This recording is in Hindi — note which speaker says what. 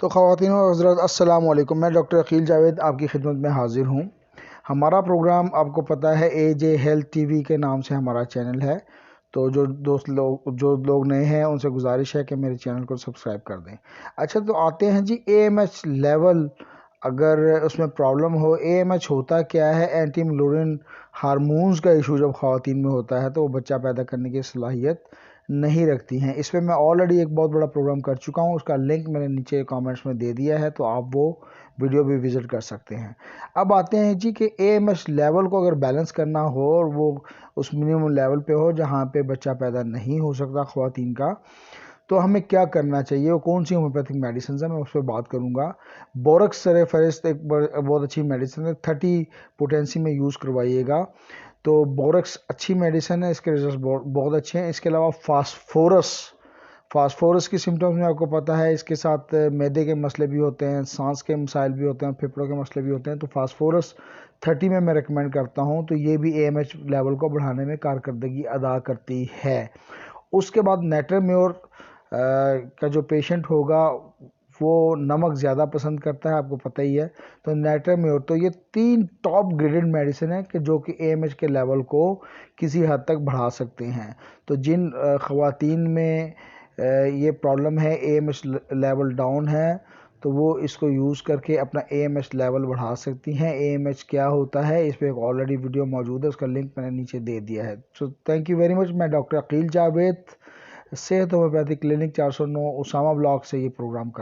Speaker 1: तो ख़वातीन और हज़रात अस्सलाम वालेकुम। मैं डॉक्टर अकील जावेद आपकी खिदमत में हाज़िर हूँ। हमारा प्रोग्राम आपको पता है एजे हेल्थ टीवी के नाम से हमारा चैनल है। तो जो लोग नए हैं उनसे गुजारिश है कि मेरे चैनल को सब्सक्राइब कर दें। अच्छा, तो आते हैं जी एएमएच लेवल। अगर उसमें प्रॉब्लम हो, एएमएच होता क्या है? एंटी मलोरिन हार्मोन्स का इशू जब ख़वातीन में होता है तो वो बच्चा पैदा करने की सलाहियत नहीं रखती हैं। इस पर मैं ऑलरेडी एक बहुत बड़ा प्रोग्राम कर चुका हूँ, उसका लिंक मैंने नीचे कमेंट्स में दे दिया है, तो आप वो वीडियो भी विज़िट कर सकते हैं। अब आते हैं जी कि एएमएच लेवल को अगर बैलेंस करना हो और वो उस मिनिमम लेवल पे हो जहाँ पे बच्चा पैदा नहीं हो सकता ख़वातीन का, तो हमें क्या करना चाहिए और कौन सी होम्योपैथिक मेडिसिन है, मैं उस पर बात करूँगा। बोरक्स सरेफेरिस्ट एक बहुत अच्छी मेडिसिन है, 30 पोटेंसी में यूज़ करवाइएगा। तो बोरक्स अच्छी मेडिसिन है, इसके रिजल्ट बहुत अच्छे हैं। इसके अलावा फास्फोरस की सिम्टम्स में आपको पता है, इसके साथ मैदे के मसले भी होते हैं, सांस के मसाइल भी होते हैं, फेफड़ों के मसले भी होते हैं। तो फास्फोरस 30 में मैं रिकमेंड करता हूँ। तो ये भी एएमएच लेवल को बढ़ाने में कारकर्दगी अदा करती है। उसके बाद नेट्रोम्योर का जो पेशेंट होगा वो नमक ज़्यादा पसंद करता है, आपको पता ही है। तो नेट्रोम्योर, तो ये 3 टॉप ग्रेडेड मेडिसिन है कि जो कि एएमएच के लेवल को किसी हद तक बढ़ा सकते हैं। तो जिन ख़वातीन में ये प्रॉब्लम है, एएमएच लेवल डाउन है, तो वो इसको यूज़ करके अपना एएमएच लेवल बढ़ा सकती हैं। एएमएच क्या होता है, इस पर एक ऑलरेडी वीडियो मौजूद है, उसका लिंक मैंने नीचे दे दिया है। So thank you very much. मैं डॉक्टर अकील जावेद, सेहत होम्योपैथिक क्लिनिक 409 उसामा ब्लॉक से ये प्रोग्राम कर रहा हूँ।